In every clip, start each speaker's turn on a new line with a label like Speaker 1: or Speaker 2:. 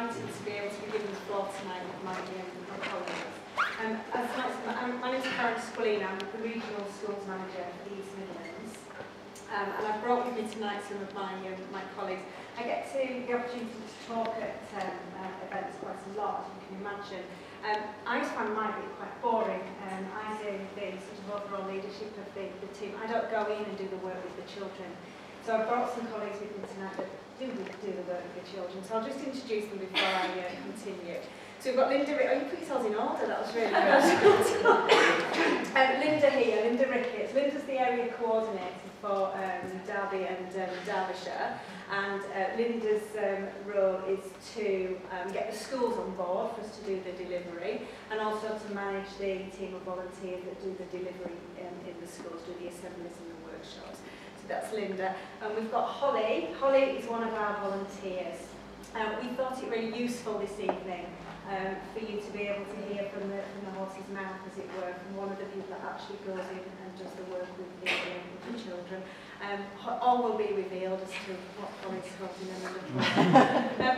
Speaker 1: delighted to be able to be given the floor tonight with my colleagues. My name is Karen Squilleen, I'm the Regional Schools Manager for the East Midlands. And I've brought with me tonight some of my colleagues. I get the opportunity to talk at events quite a lot, as you can imagine. I find mine quite boring. I do the sort of overall leadership of the team. I don't go in and do the work with the children. So I've brought some colleagues with me tonight that do the work with the children. So I'll just introduce them before I continue. So we've got Linda. Oh, you put yourselves in order. That was really good. Linda here, Linda Ricketts. Linda's the area coordinator for Derby and Derbyshire, and Linda's role is to get the schools on board for us to do the delivery, and also to manage the team of volunteers that do the delivery in the schools, do the assemblies and the workshops. So that's Linda. And we've got Holly. Holly is one of our volunteers. We thought it really useful this evening for you to be able to hear from the horse's mouth, as it were, from one of the people that actually goes in and does the work with the children. All will be revealed as to what Holly's holding in a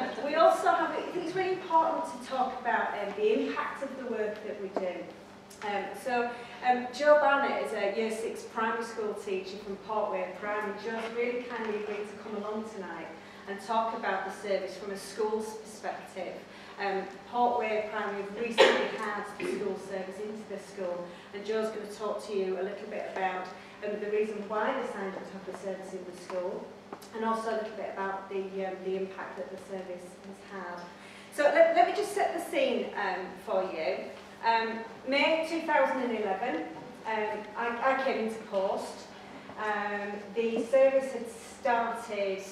Speaker 1: little. We also have, I think it's really important to talk about the impact of the work that we do. Jo Barnett is a Year 6 primary school teacher from Portway Primary. Jo's really kindly agreed to come along tonight and talk about the service from a school's perspective. Portway Primary have recently had the school service into the school, and Jo's going to talk to you a little bit about the reason why they signed up to have the service in the school, and also a little bit about the impact that the service has had. So let me just set the scene for you. May 2011, I came into post. The service had started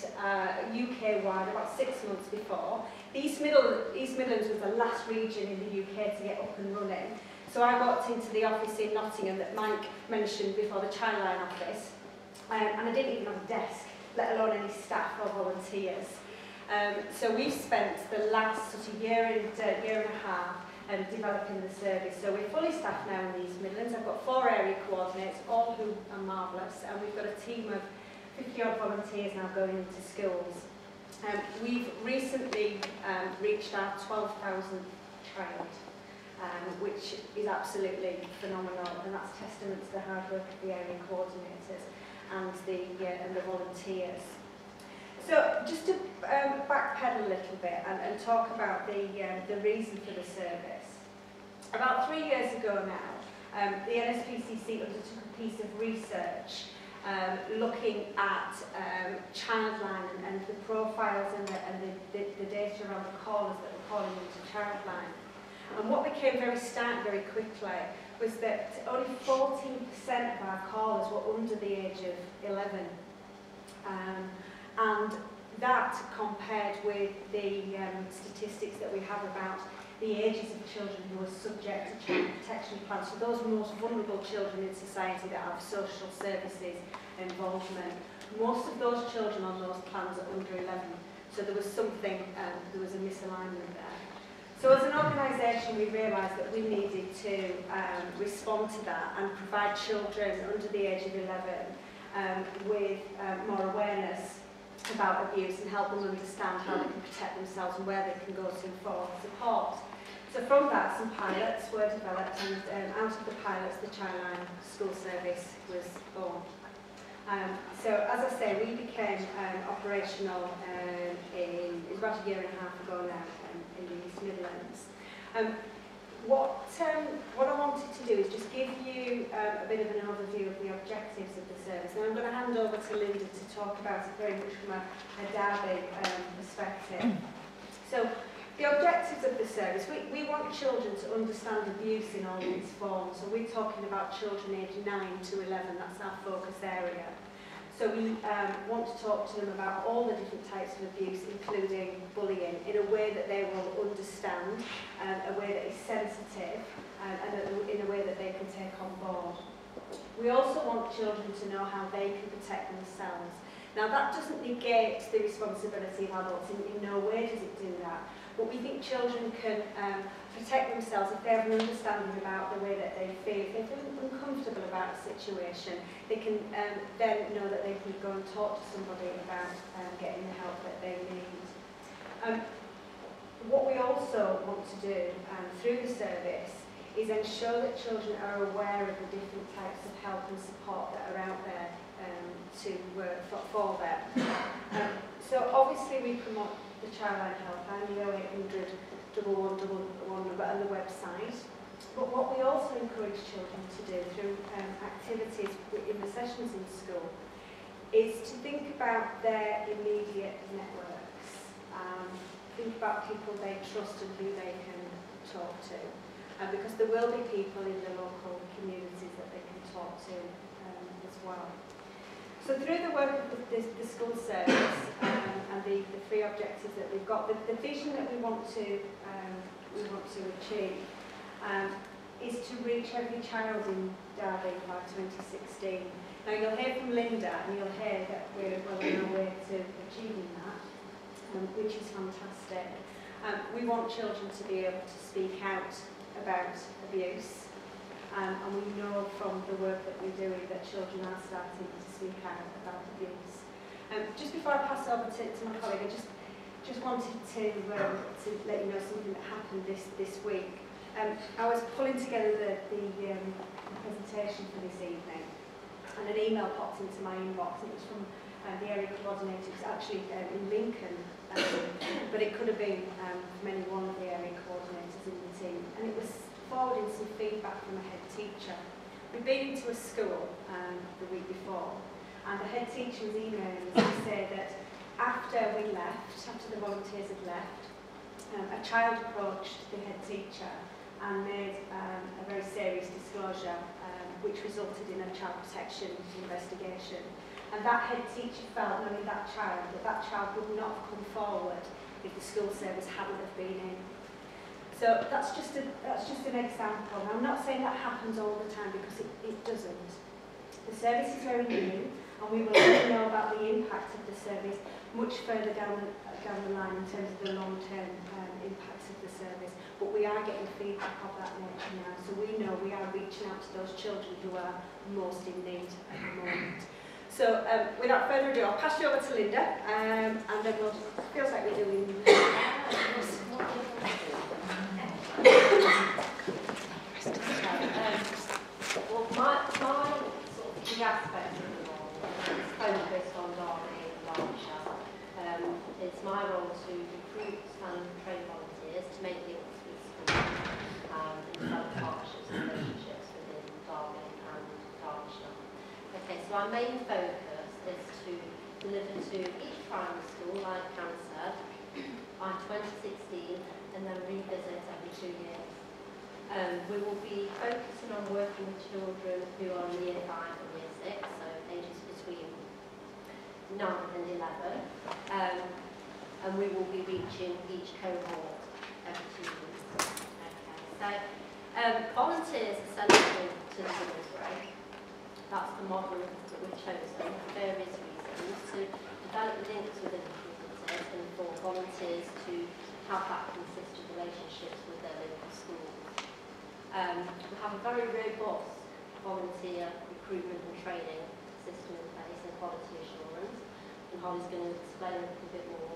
Speaker 1: UK-wide about 6 months before. The East Midlands was the last region in the UK to get up and running. So I walked into the office in Nottingham that Mike mentioned before, the Childline office, and I didn't even have a desk, let alone any staff or volunteers. So we've spent the last sort of year and a half developing the service. So we're fully staffed now in the East Midlands. I've got 4 area coordinators, all who are marvellous, and we've got a team of 50-odd volunteers now going into schools. We've recently reached our 12,000th child, which is absolutely phenomenal, and that's testament to the hard work of the area coordinators and the volunteers. So just to backpedal a little bit and talk about the reason for the service. About 3 years ago now, the NSPCC undertook a piece of research looking at Childline and the profiles and the data around the callers that were calling into Childline. And what became very stark very quickly was that only 14% of our callers were under the age of 11. And that compared with the statistics that we have about the ages of children who are subject to child protection plans, so those most vulnerable children in society that have social services involvement. Most of those children on those plans are under 11, so there was something, there was a misalignment there. So as an organisation, we realised that we needed to respond to that and provide children under the age of 11 with more awareness about abuse and help them understand how they can protect themselves and where they can go to for support. So from that, some pilots were developed, and out of the pilots, the Childline School Service was born. So as I say, we became operational it was about 1.5 years ago now in the East Midlands. What I wanted to do is just give you a bit of an overview of the objectives of the service. Now I'm going to hand over to Linda to talk about it very much from a Derby perspective. So the objectives of the service, we want children to understand abuse in all its forms. So we're talking about children aged 9 to 11, that's our focus area. So we want to talk to them about all the different types of abuse, including bullying, in a way that they will understand, a way that is sensitive, and in a way that they can take on board. We also want children to know how they can protect themselves. Now that doesn't negate the responsibility of adults, in no way does it do that. But we think children can protect themselves if they have an understanding about the way that they feel. If they feel uncomfortable about a situation, they can then know that they can go and talk to somebody about getting the help that they need. also want to do through the service is ensure that children are aware of the different types of help and support that are out there for them. So obviously we promote the Childline Helpline, the 0800 111 number on the website. But what we also encourage children to do through activities in the sessions in school is to think about their immediate networks. Think about people they trust and who they can talk to. Because there will be people in the local communities that they can talk to as well. So through the work of the school service and the 3 objectives that we've got, the vision that we want to achieve is to reach every child in Derby by 2016. Now you'll hear from Linda and you'll hear that we're well on our way to achieving that, which is fantastic. We want children to be able to speak out about abuse, and we know from the work that we're doing that children are starting to speak out about abuse. Just before I pass over to my colleague, I just wanted to let you know something that happened this week. I was pulling together the presentation for this evening, and an email popped into my inbox. It was from the area coordinator. It was actually in Lincoln, but it could have been from any one of the area coordinators in the team, and it was forwarding some feedback from a head teacher. We'd been into a school the week before, and the head teacher was emailing us to say that after we left, after the volunteers had left, a child approached the head teacher and made a very serious disclosure, which resulted in a child protection investigation. And that head teacher felt, knowing that child would not have come forward if the school service hadn't have been in. So that's just an example. Now, I'm not saying that happens all the time, because it doesn't. The service is very new, and we will let you know about the impact of the service much further down the line in terms of the long-term impacts of the service. But we are getting feedback of that nature now, so we know we are reaching out to those children who are most in need at the moment. So without further ado, I'll pass you over to Linda, and then we'll, feels like we're doing...
Speaker 2: Well, my sort of key aspect of the role is focused on Derby and Derbyshire. It's my role to recruit and train volunteers to make links with schools and develop partnerships and relationships within Derby and Derbyshire. Okay, so our main focus is to deliver to each primary school, like Karen said, by 2016, and then revisit every 2 years. We will be focusing on working with children who are in year 5 and year 6, so ages between 9 and 11, and we will be reaching each cohort every 2 years. Okay, so volunteers are central to the delivery. That's the model that we've chosen for various reasons, to develop links within the communities and for volunteers to have that consistent relationships with their local schools. We have a very robust volunteer recruitment and training system in place and quality assurance, and Holly's going to explain a little bit more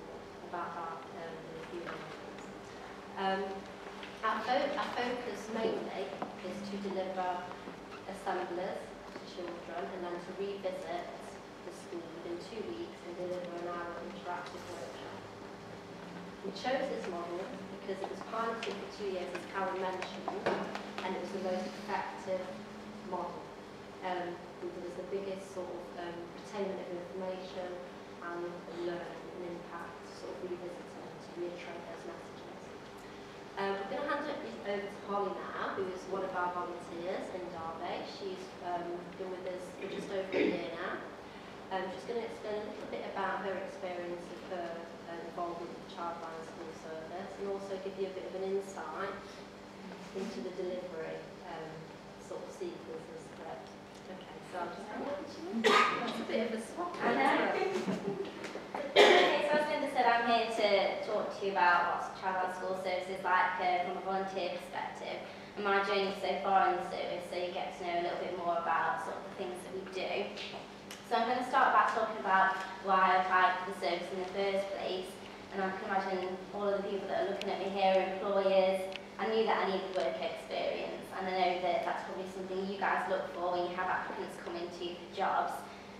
Speaker 2: about that in a few minutes. Our focus mainly is to deliver assemblies to children and then to revisit the school within 2 weeks and deliver an hour interactive workshop. We chose this model because it was piloted for 2 years, as Karen mentioned, and it was the most effective model. It was the biggest sort of retainment of information and learning and impact, sort of revisiting to reiterate those messages. We're going to hand it over to Holly now, who is one of our volunteers in Derby. She's been with us for just over a year now. She's going to explain a little bit about her experience of her involvement with the Chartwell School Service, and also give you a bit of an insight into the delivery sort of sequences thread. Okay, so I'll just hand over to you. That's a bit of a swap.
Speaker 3: Okay, so as Linda said, I'm here to talk to you about what Chartwell School Service is like from a volunteer perspective, and my journey so far in the service, so you get to know a little bit more about sort of the things that we do. So I'm going to start by talking about why I applied for the service in the first place, and I can imagine all of the people that are looking at me here are employers. I knew that I needed work experience, and I know that that's probably something you guys look for when you have applicants coming to you for jobs,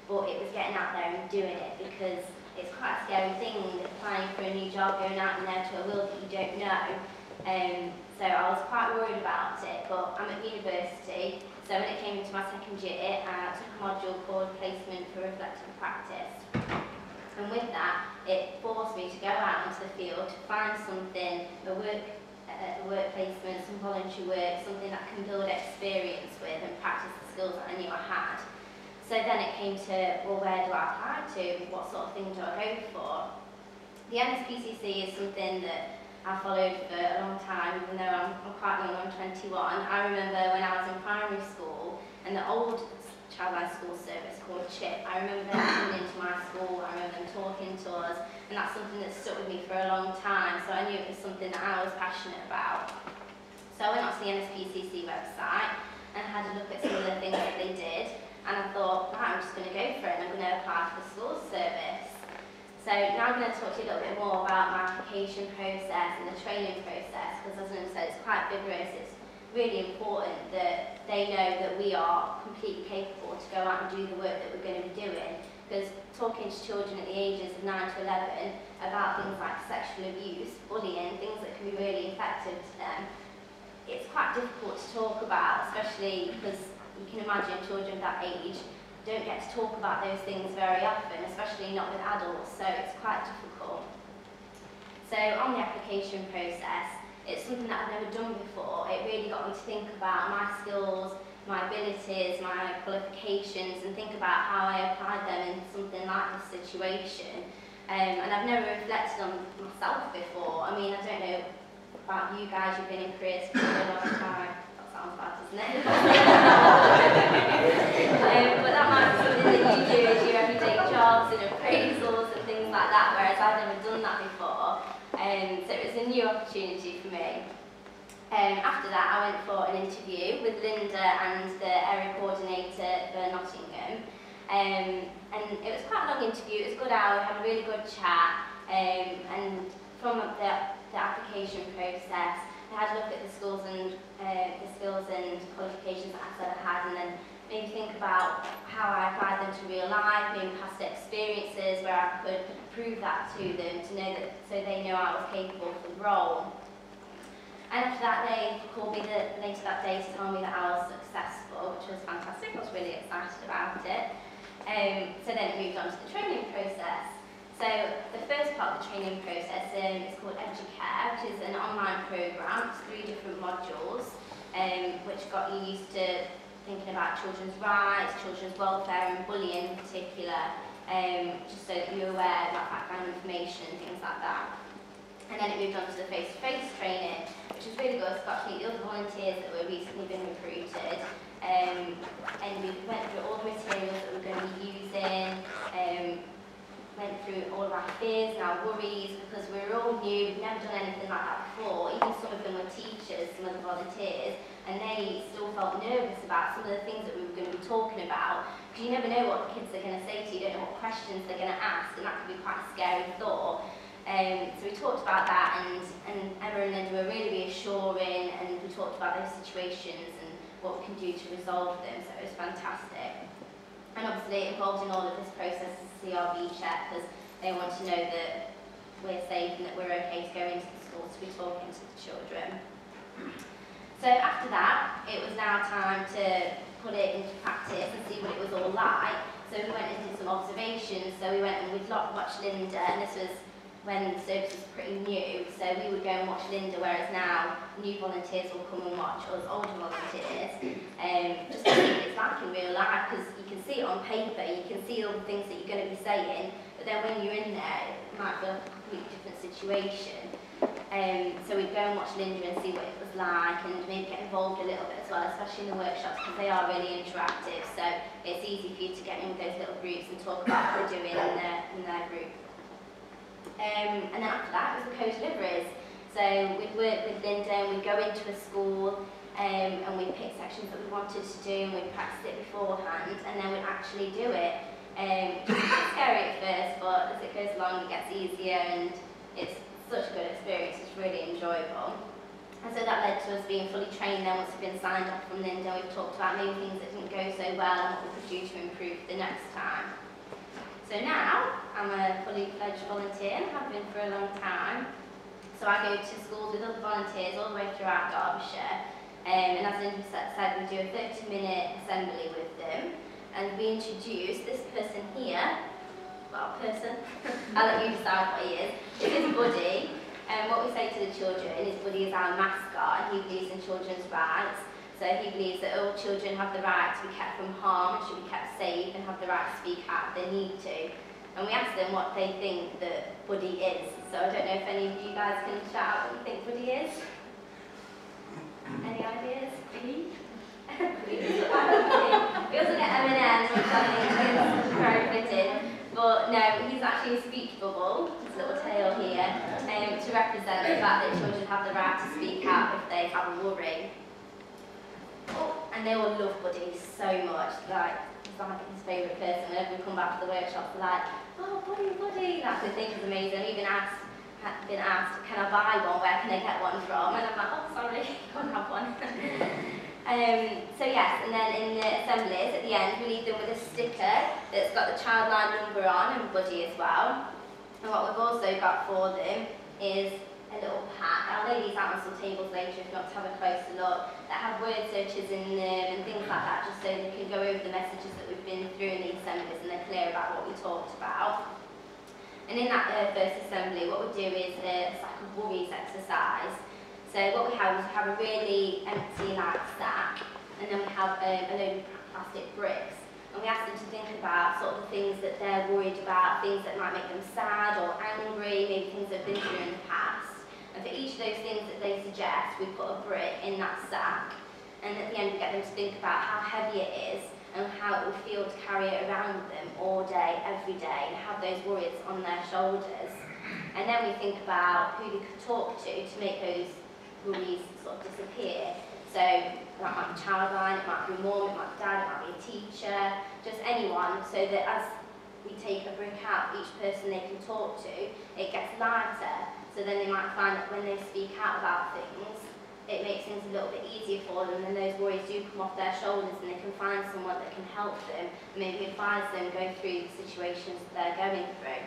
Speaker 3: but it was getting out there and doing it, because it's quite a scary thing, applying for a new job, going out in there to a world that you don't know. So I was quite worried about it, but I'm at university, so when it came into my second year, I took a module called Placement for Reflective Practice. And with that, it forced me to go out into the field to find something, a work placement, some voluntary work, something that I can build experience with and practice the skills that I knew I had. So then it came to, well, where do I apply to? What sort of thing do I go for? The NSPCC is something that I followed for a long time, even though I'm quite young, I'm 21. I remember when I was in primary school, and the old Chartwell school service called CHIP, I remember them coming into my school, I remember them talking to us, and that's something that stuck with me for a long time, so I knew it was something that I was passionate about. So I went onto the NSPCC website and had a look at some of the things that they did, and I thought, right, I'm just going to go for it, and I'm going to apply for the school service. So now I'm going to talk to you a little bit more about my application process and the training process, because as I said, it's quite vigorous. It's really important that they know that we are completely capable to go out and do the work that we're going to be doing, because talking to children at the ages of 9 to 11 about things like sexual abuse, bullying, things that can be really effective to them, it's quite difficult to talk about, especially because you can imagine children of that age don't get to talk about those things very often, especially not with adults, so it's quite difficult. So on the application process, it's something that I've never done before. It really got me to think about my skills, my abilities, my qualifications, and think about how I applied them in something like this situation. And I've never reflected on myself before. I mean, I don't know about you guys, you've been in careers for a long time. That sounds bad, doesn't it? But that might be something that you do as your everyday jobs and appraisals and things like that, whereas I've never done that before. So it was a new opportunity for me. After that, I went for an interview with Linda and the area coordinator for Nottingham. And it was quite a long interview, it was a good hour, we had a really good chat. And from the application process, I had a look at the skills and qualifications that I said I had, and then maybe think about how I applied them to real life, maybe past experiences where I could prove that to them, to know that, so they know I was capable for the role. And after that, they called me later that day to tell me that I was successful, which was fantastic. I was really excited about it. So then it moved on to the training process. So the first part of the training process is called Educare, which is an online programme. It's 3 different modules, which got you used to thinking about children's rights, children's welfare and bullying in particular, just so that you're aware about background information and things like that. And then it moved on to the face-to-face training, which was really good. It's got to meet the other volunteers that were recently been recruited, and we went through all the materials that we're going to be using, went through all of our fears and our worries, because we were all new, we'd never done anything like that before. Even some of them were teachers, some of the volunteers, and they still felt nervous about some of the things that we were going to be talking about, because you never know what the kids are going to say to you, you don't know what questions they're going to ask, and that could be quite a scary thought. So we talked about that, and Emma and Linda were really reassuring, and we talked about those situations and what we can do to resolve them, so it was fantastic. And obviously involved in all of this process is a CRB check, because they want to know that we're safe and that we're okay to go into the school to be talking to the children. So after that, it was now time to put it into practice and see what it was all like. So we went and did some observations. So we went and we'd watched Linda, and this was when the service was pretty new, so we would go and watch Linda, whereas now new volunteers will come and watch us older volunteers, just to see what it's like in real life, because you can see it on paper, you can see all the things that you're going to be saying, but then when you're in there, it might be a completely different situation. So we'd go and watch Linda and see what it was like, and maybe get involved a little bit as well, especially in the workshops, because they are really interactive, so it's easy for you to get in with those little groups and talk about what they're doing in their group. And then after that was the co-deliveries. So we'd work with Linda and we'd go into a school and we'd pick sections that we wanted to do, and we'd practice it beforehand, and then we'd actually do it. It's a bit scary at first, but as it goes along it gets easier, and it's such a good experience, it's really enjoyable. And so that led to us being fully trained then once we've been signed off from Linda. We've talked about maybe things that didn't go so well and what we could do to improve the next time. So now I'm a fully fledged volunteer and have been for a long time. So I go to schools with other volunteers all the way throughout Derbyshire. And as Linda said, we do a 30-minute assembly with them. And we introduce this person here, well, person, I'll let you decide what he is. This is Buddy. And what we say to the children is Buddy is our mascot, and he believes in children's rights. So he believes that all children have the right to be kept from harm, should be kept safe, and have the right to speak out if they need to. And we ask them what they think that Buddy is. So I don't know if any of you guys can shout out what you think Buddy is. Any ideas? Buddy? We also get M&M's, which I think is very fitting. But no, he's actually a speech bubble, his little tail here, to represent the fact that children have the right to speak out if they have a worry. Oh, and they all love Buddy so much, like, he's like his favourite person. Whenever we come back to the workshop, they're like, oh, Buddy, that they think is amazing. I've even been asked, can I buy one, where can I get one from? And I'm like, oh, sorry, you can't have one. So yes, and then in the assemblies at the end we leave them with a sticker that's got the child line number on and Buddy as well. And what we've also got for them is a little pack. I'll lay these out on some tables later if you want to have a closer look, that have word searches in them and things like that, just so they can go over the messages that we've been through in the assemblies and they're clear about what we talked about. And in that first assembly, what we do is a sack of worries exercise. So what we have is we have a really empty sack, and then we have a load of plastic bricks. And we ask them to think about sort of the things that they're worried about, things that might make them sad or angry, maybe things they've been through in the past. And for each of those things that they suggest, we put a brick in that sack. And at the end we get them to think about how heavy it is and how it would feel to carry it around with them all day, every day, and have those worries on their shoulders. And then we think about who they could talk to make those worries sort of disappear. So that might be childline, it might be mum, it might be dad, it might be a teacher, just anyone, so that as we take a brick out, each person they can talk to, it gets lighter. So then they might find that when they speak out about things, it makes things a little bit easier for them, and those worries do come off their shoulders and they can find someone that can help them, and maybe advise them go through the situations that they're going through.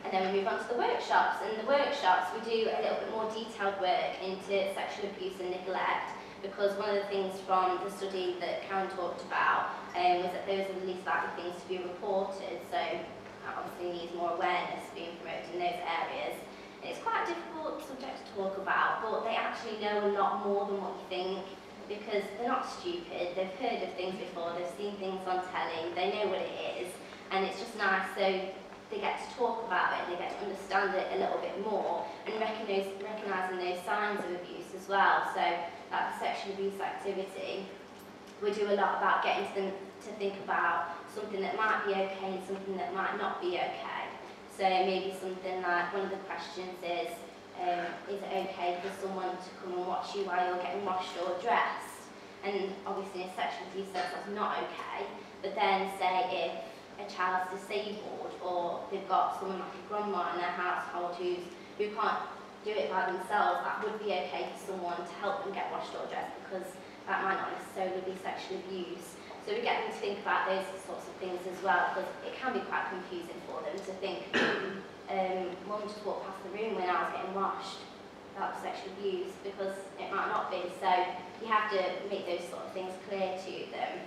Speaker 3: And then we move on to the workshops. And the workshops, we do a little bit more detailed work into sexual abuse and neglect, because one of the things from the study that Karen talked about was that those are the least likely things to be reported. So that obviously needs more awareness being promoted in those areas. And it's quite a difficult subject to talk about, but they actually know a lot more than what you think, because they're not stupid. They've heard of things before, they've seen things on telly, they know what it is, and it's just nice. So they get to talk about it, they get to understand it a little bit more, and recognising those signs of abuse as well. So like the sexual abuse activity, we do a lot about getting them to think about something that might be okay and something that might not be okay. So maybe something like, one of the questions is it okay for someone to come and watch you while you're getting washed or dressed? And obviously in a sexual abuse sense that's not okay, but then say if a child's disabled or they've got someone like a grandma in their household who can't do it by themselves, that would be okay for someone to help them get washed or dressed, because that might not necessarily be sexual abuse. So we get them to think about those sorts of things as well, because it can be quite confusing for them to think, Mum just walked past the room when I was getting washed, that was sexual abuse, because it might not be. So you have to make those sort of things clear to them.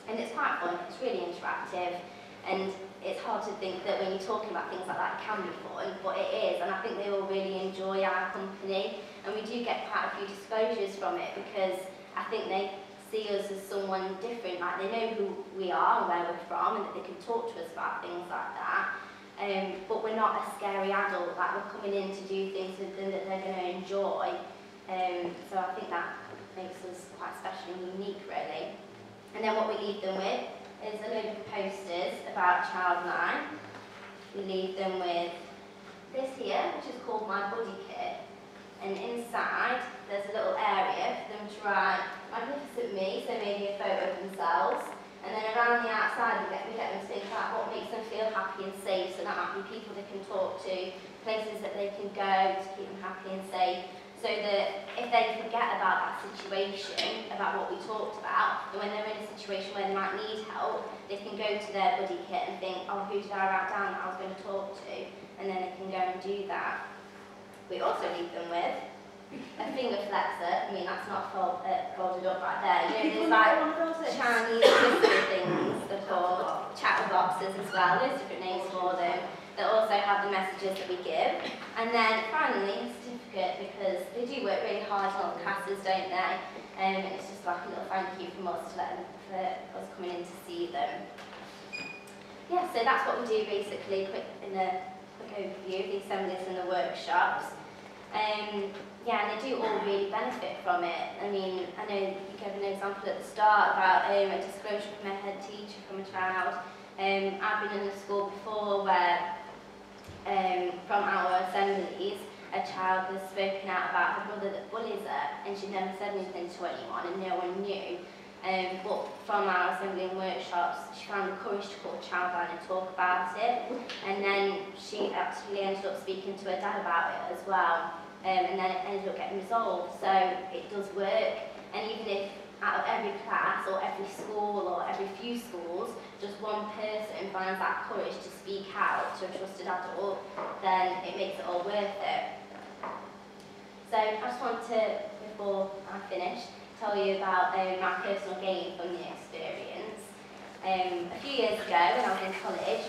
Speaker 3: And it's quite fun, it's really interactive, and it's hard to think that when you're talking about things like that it can be fun, but it is, and I think they all really enjoy our company, and we do get quite a few disclosures from it, because I think they see us as someone different, like they know who we are and where we're from, and that they can talk to us about things like that. But we're not a scary adult, like we're coming in to do things with them that they're going to enjoy. So I think that makes us quite special and unique, really. And then what we leave them with is a load of posters about Childline. We leave them with this here, which is called My Buddy Kit. And inside, there's a little area for them to write Magnificent Me, so maybe a photo of themselves, And then around the outside, we get them to think about what makes them feel happy and safe. So that might be people they can talk to, places that they can go to keep them happy and safe. So that if they forget about that situation, about what we talked about, and when they're in a situation where they might need help, they can go to their buddy kit and think, oh, who did I write down that I was going to talk to? And then they can go and do that. We also leave them with a finger flexor. I mean, that's not folded up right there. You know, there's like Chinese whistle things, they're called chatterboxes as well. There's different names for them that also have the messages that we give. And then finally, a certificate, because they do work really hard on the classes, don't they? And it's just like a little thank you from us to let them, for us coming in to see them. Yeah, so that's what we do basically, in a quick overview of the assemblies and the workshops. Yeah, and they do all really benefit from it. I mean, I know you gave an example at the start about a disclosure from a head teacher from a child. I've been in a school before where, from our assemblies, a child has spoken out about her brother that bullies her, and she never said anything to anyone, and no one knew. But from our assembly and workshops, she found the courage to call the child line and talk about it, and then she actually ended up speaking to her dad about it as well. And then it ended up getting resolved, so it does work. And even if out of every class or every school or every few schools, just one person finds that courage to speak out to a trusted adult, then it makes it all worth it. So I just want to, before I finish, tell you about my personal gain from the experience. A few years ago when I was in college,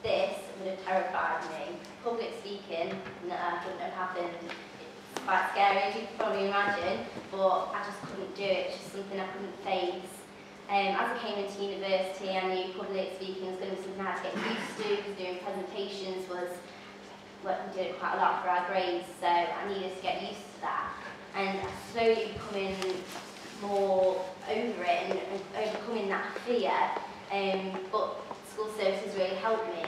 Speaker 3: this would have terrified me. Public speaking, no, wouldn't have happened. It's quite scary, as you can probably imagine, but I just couldn't do it. It's just something I couldn't face. As I came into university, I knew public speaking was going to be something I had to get used to, because doing presentations was what we did quite a lot for our grades, so I needed to get used to that. And slowly becoming more over it and overcoming that fear, but school services really helped me.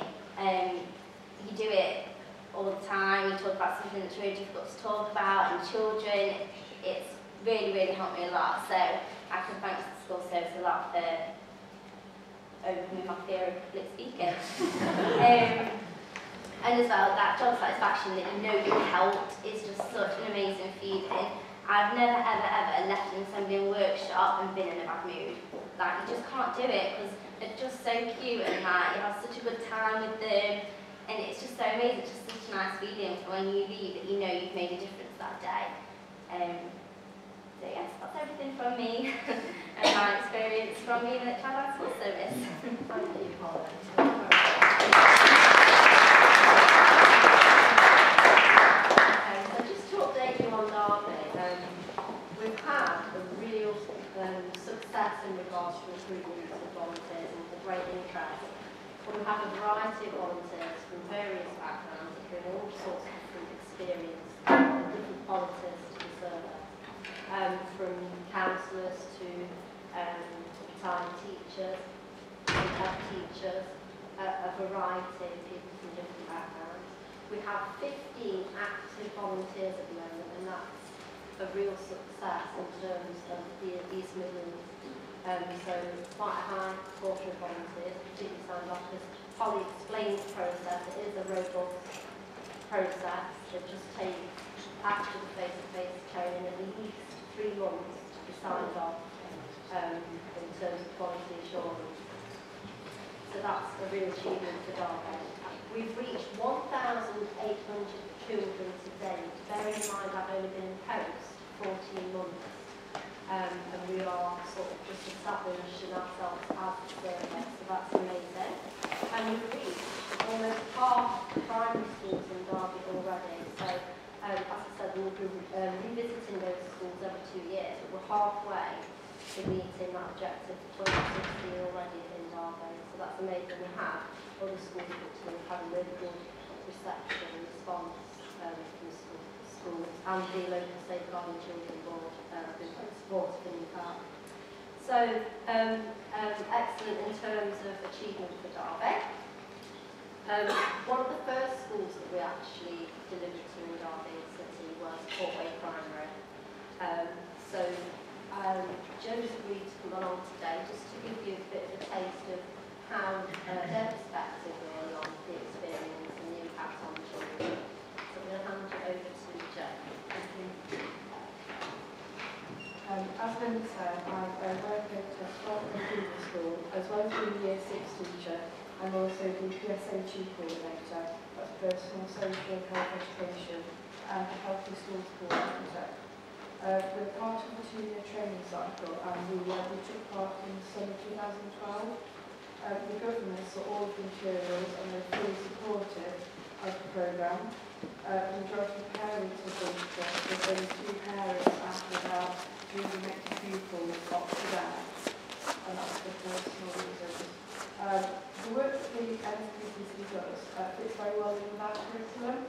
Speaker 3: You do it all the time, you talk about something that's really difficult to talk about, and children, it's really, really helped me a lot. So I can thank the school service a lot for overcoming my fear of public speaking. And as well, that job satisfaction that you know you helped is just such an amazing feeling. I've never, ever, ever left an assembly and workshop and been in a bad mood. Like, you just can't do it, because they're just so cute, and like, you have such a good time with them, and it's just so amazing. It's just such a nice feeling for when you leave that you know you've made a difference that day. So yes, that's everything from me and my experience from being at Chartwell School Service.
Speaker 2: Thank you, Paula. So just to update you on Derby, we've had a real success in regards to recruitment of volunteers and the great interest. But we have a variety of volunteers from various backgrounds that bring all sorts of different experience and different volunteers to the service. From counsellors to time teachers, head teachers, a variety of people from different backgrounds. We have 15 active volunteers at the moment, and that's a real success in terms of the East Midlands. So quite a high proportion of volunteers, particularly signed off. As Holly explained the process, it is a robust process. It just takes, after the face-to-face training, at least 3 months to be signed off in terms of quality assurance. So that's a real achievement for Derby. We've reached 1,800 children to date. Bearing in mind I've only been in post 14 months. And we are sort of just establishing ourselves as a service, so that's amazing. And we've reached almost half primary schools in Derby already. So as I said, we'll be revisiting those schools every 2 years, but we're halfway to meeting that objective for 2016 already in Derby. So that's amazing. We have other schools booked in, we've had a really good reception and response from schools and the local safeguarding children board supported in the park. So excellent in terms of achievement for Derby. One of the first schools that we actually delivered to in Derby City was Chartwell Primary. So Joe's agreed to come along today just to give you a
Speaker 4: and also the PSHE coordinator, that's personal, social, health education, and a healthy schools coordinator. We're part of the 2-year training cycle, and we took part in summer 2012. The government saw all of the materials and they're fully supportive of the programme. The majority of parents have been interested, with only 2 parents after about 380 pupils opted out, and that's for personal reasons. The work that the NSPCC does fits very well in with our curriculum,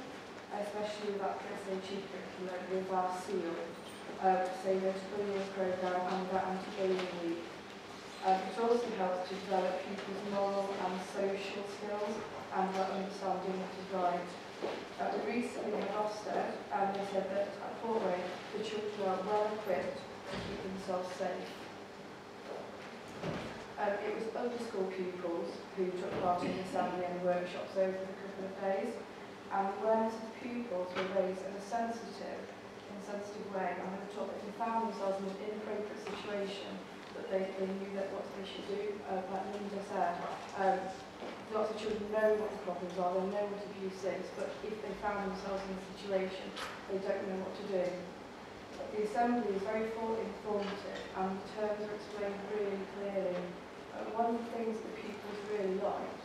Speaker 4: especially with that PSHE curriculum with our SEAL, so bullying programme and that anti-bullying week. It also helps to develop people's moral and social skills and their understanding what is right. We recently had Ofsted, and they said that at Portway the children are well equipped to keep themselves safe. It was other school pupils who took part in the assembly and workshops over a couple of days, and the awareness of pupils were raised in a sensitive way, and they were taught that if they found themselves in an inappropriate situation, that they knew that what they should do. Like Linda said, lots of children know what the problems are, they know what abuse is, but if they found themselves in a situation, they don't know what to do. The assembly is very informative, and the terms are explained really clearly. One of the things that pupils really liked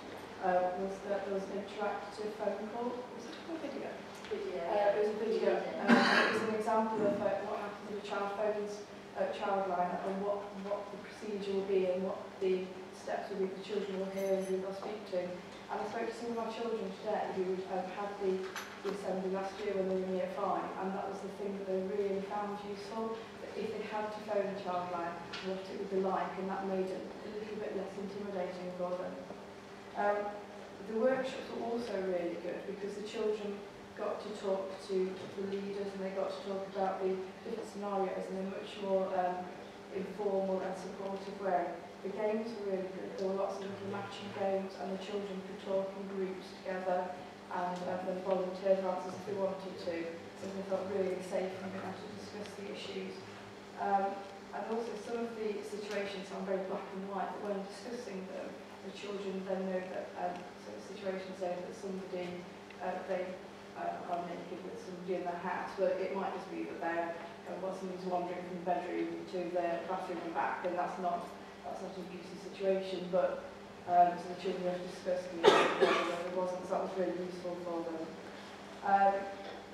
Speaker 4: was that there was an interactive phone call. Was it a video? It was a video. It was an example of what happens if a child phones Chartwell and what the procedure will be and what the steps will be the children will hear and who they'll speak to. And I spoke to some of our children today who had the assembly last year when they were in year 5, and that was the thing that they really found useful, that if they had to phone a childline, what it would be like, and that made it a little bit less intimidating for them. The workshops were also really good because the children got to talk to the leaders and they got to talk about the different scenarios in a much more informal and supportive way. The games were really good. There were lots of little matching games and the children could talk in groups together and then volunteer answers if they wanted to. So they felt really safe and being able to discuss the issues. And also some of the situations are very black and white, but when discussing them, the children then know that so the situation saying that somebody are naked with somebody in their house, but it might just be that they're somebody's wandering from the bedroom to their bathroom and back, and that's not an abusive situation, but so the children have discussed the it wasn't, so that was really useful for them.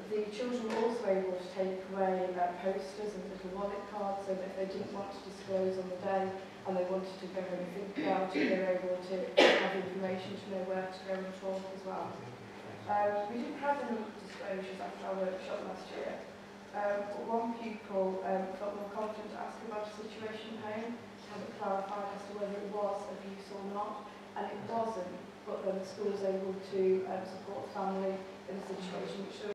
Speaker 4: The children were also able to take away posters and little wallet cards, so that if they didn't want to disclose on the day and they wanted to go home and think about it, they were able to have information to know where to go and talk as well. We didn't have any disclosures after our workshop last year, but one pupil felt more confident to ask about a situation at home, to have it clarified as to whether it was abuse or not, and it wasn't, but then the school was able to support the family in a situation which